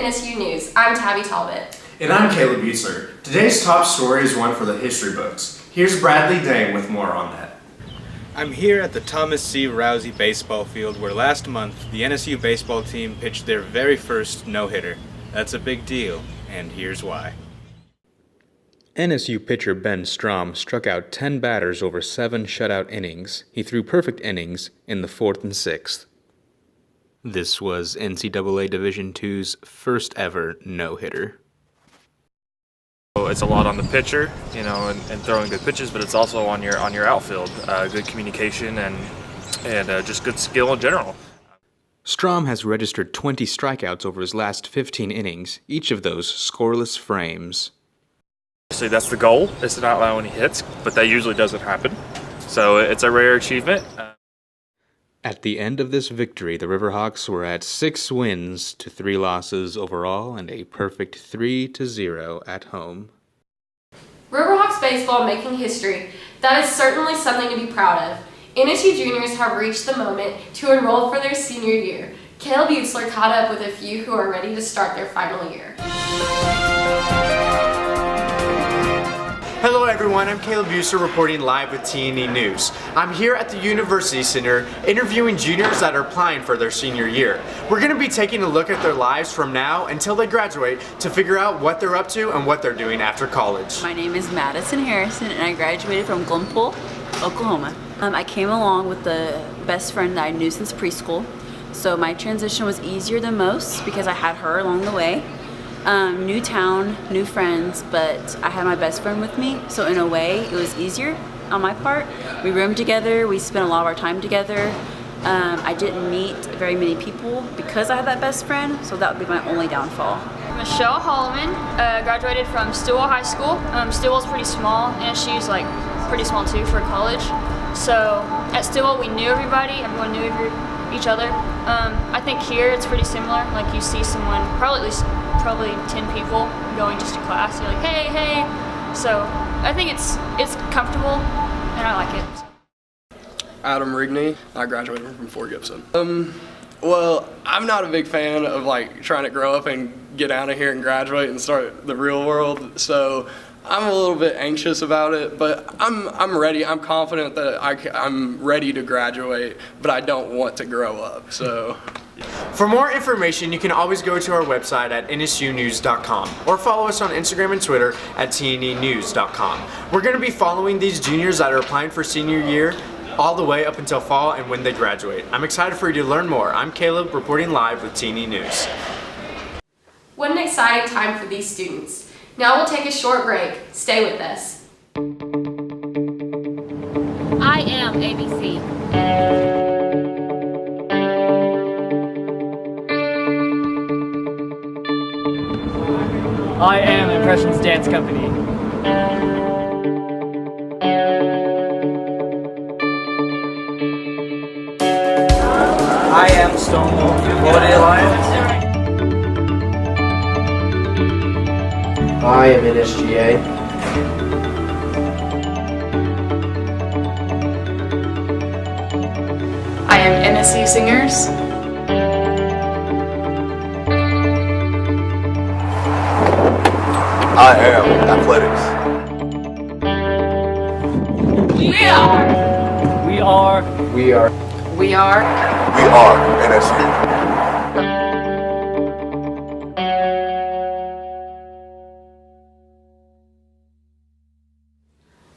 NSU News. I'm Tabby Talbot. And I'm Caleb Buetzler. Today's top story is one for the history books. Here's Bradley Dang with more on that. I'm here at the Thomas C. Rousey baseball field where last month the NSU baseball team pitched their very first no-hitter. That's a big deal, and here's why. NSU pitcher Ben Strom struck out 10 batters over 7 shutout innings. He threw perfect innings in the 4th and 6th. This was NCAA Division II's first ever no-hitter. It's a lot on the pitcher, and throwing good pitches, but it's also on your outfield. Good communication and just good skill in general. Strom has registered 20 strikeouts over his last 15 innings, each of those scoreless frames. So that's the goal, is to not allow any hits, but that usually doesn't happen. So it's a rare achievement. At the end of this victory, the Riverhawks were at 6 wins to 3 losses overall and a perfect 3-0 at home. Riverhawks baseball making history. That is certainly something to be proud of. NSU juniors have reached the moment to enroll for their senior year. Caleb Buetzler caught up with a few who are ready to start their final year. Hello everyone, I'm Caleb Buetzler reporting live with TNE News. I'm here at the University Center interviewing juniors that are applying for their senior year. We're going to be taking a look at their lives from now until they graduate to figure out what they're up to and what they're doing after college. My name is Madison Harrison and I graduated from Glenpool, Oklahoma. I came along with the best friend that I knew since preschool, so my transition was easier than most because I had her along the way. New town, new friends, but I had my best friend with me, so in a way it was easier on my part. We roomed together, we spent a lot of our time together. I didn't meet very many people because I had that best friend, so that would be my only downfall. Michelle Holloman, graduated from Stillwell High School. Stillwell's pretty small, and she's like pretty small too for college. So at Stillwell we knew everybody, everyone knew each other. I think here it's pretty similar, like you see someone, probably 10 people going just to class, you're like, hey. So I think it's comfortable and I like it. Adam Rigney, I graduated from Fort Gibson. Well, I'm not a big fan of like trying to grow up and get out of here and graduate and start the real world, so I'm a little bit anxious about it, but I'm ready. I'm confident that I'm ready to graduate, but I don't want to grow up, so. For more information, you can always go to our website at nsunews.com or follow us on Instagram and Twitter at tnenews.com. We're going to be following these juniors that are applying for senior year all the way up until fall and when they graduate. I'm excited for you to learn more. I'm Caleb reporting live with TNE News. What an exciting time for these students. Now we'll take a short break. Stay with us. I am ABC. I am Impressions Dance Company. I am Stonewall Quality Alliance. I am NSGA. I am NSU Singers. I am Athletics. We are NSU.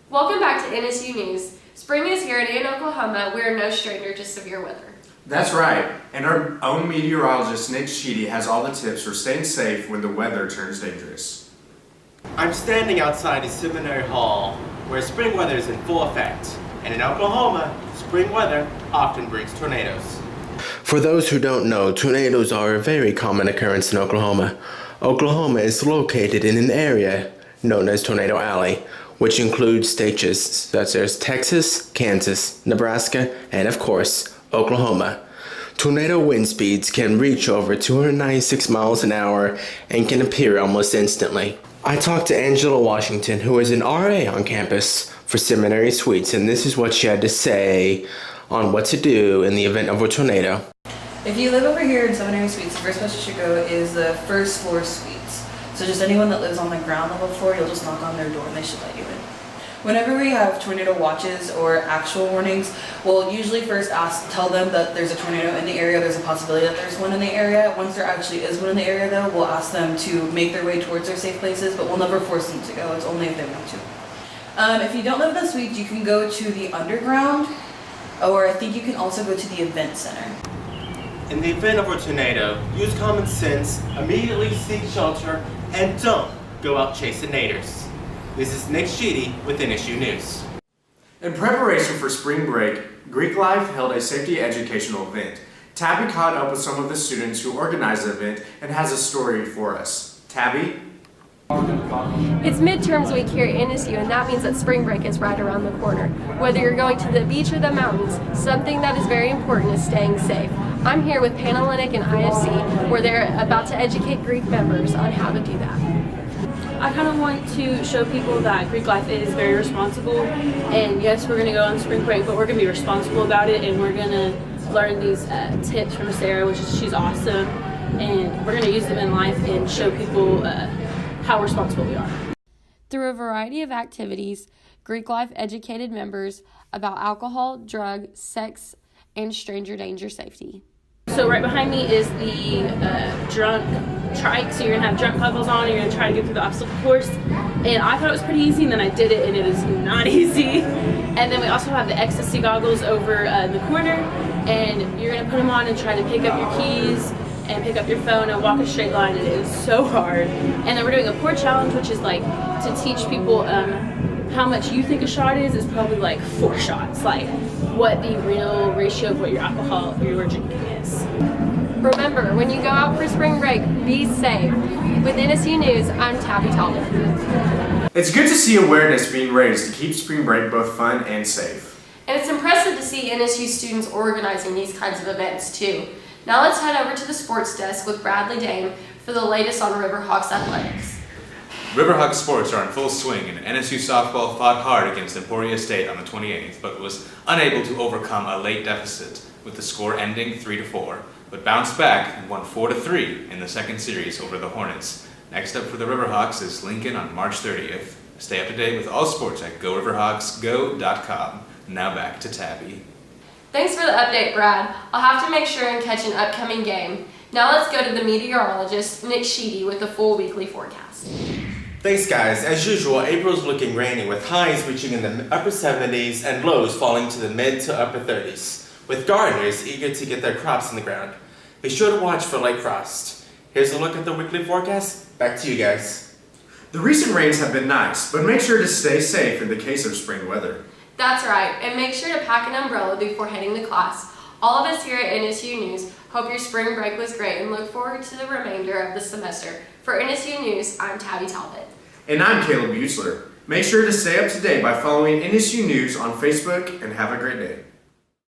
Welcome back to NSU News. Spring is here and in Oklahoma, we are no stranger to severe weather. That's right, and our own meteorologist Nick Sheedy has all the tips for staying safe when the weather turns dangerous. I'm standing outside a seminary hall where spring weather is in full effect, and in Oklahoma, spring weather often brings tornadoes. For those who don't know, tornadoes are a very common occurrence in Oklahoma. Oklahoma is located in an area known as Tornado Alley, which includes states such as Texas, Kansas, Nebraska, and of course, Oklahoma. Tornado wind speeds can reach over 296 miles an hour and can appear almost instantly. I talked to Angela Washington, who is an RA on campus for Seminary Suites, and this is what she had to say on what to do in the event of a tornado. If you live over here in Seminary Suites, the first place you should go is the first floor suites. So just anyone that lives on the ground level floor, you'll just knock on their door and they should let you in. Whenever we have tornado watches or actual warnings, we'll usually first tell them that there's a tornado in the area, there's a possibility that there's one in the area. Once there actually is one in the area though, we'll ask them to make their way towards their safe places, but we'll never force them to go, it's only if they want to. If you don't live in the suite, you can go to the underground, or I think you can also go to the event center. In the event of a tornado, use common sense, immediately seek shelter, and don't go out chasing naders. This is Nick Sheedy with NSU News. In preparation for spring break, Greek Life held a safety educational event. Tabby caught up with some of the students who organized the event and has a story for us. Tabby? It's midterms week here at NSU, and that means that spring break is right around the corner. Whether you're going to the beach or the mountains, something that is very important is staying safe. I'm here with Panhellenic and IFC, where they're about to educate Greek members on how to do that. I kind of want to show people that Greek life is very responsible, and yes, we're going to go on spring break, but we're going to be responsible about it, and we're going to learn these tips from Sarah, she's awesome, and we're going to use them in life and show people how responsible we are. Through a variety of activities, Greek Life educated members about alcohol, drug, sex, and stranger danger safety. So right behind me is the drunk trike, so you're going to have drunk goggles on and you're going to try to get through the obstacle course. And I thought it was pretty easy, and then I did it and it is not easy. And then we also have the ecstasy goggles over in the corner, and you're going to put them on and try to pick up your keys and pick up your phone and walk a straight line, and it is so hard. And then we're doing a pour challenge, which is like to teach people how much you think a shot is probably like 4 shots, like what the real ratio of what your alcohol you were drinking is. Remember, when you go out for spring break, be safe. With NSU News, I'm Tabby Talbot. It's good to see awareness being raised to keep spring break both fun and safe. And it's impressive to see NSU students organizing these kinds of events too. Now let's head over to the sports desk with Bradley Dane for the latest on Riverhawks athletics. Riverhawks sports are in full swing, and NSU softball fought hard against Emporia State on the 28th, but was unable to overcome a late deficit, with the score ending 3-4, but bounced back and won 4-3 in the second series over the Hornets. Next up for the Riverhawks is Lincoln on March 30th. Stay up to date with all sports at GoRiverhawksGo.com. Now back to Tabby. Thanks for the update, Brad. I'll have to make sure and catch an upcoming game. Now let's go to the meteorologist, Nick Sheedy, with the full weekly forecast. Thanks guys. As usual, April's looking rainy with highs reaching in the upper 70s and lows falling to the mid to upper 30s, with gardeners eager to get their crops in the ground. Be sure to watch for light frost. Here's a look at the weekly forecast. Back to you guys. The recent rains have been nice, but make sure to stay safe in the case of spring weather. That's right, and make sure to pack an umbrella before heading to class. All of us here at NSU News hope your spring break was great and look forward to the remainder of the semester. For NSU News, I'm Tabby Talbot. And I'm Caleb Buechler. Make sure to stay up to date by following NSU News on Facebook, and have a great day.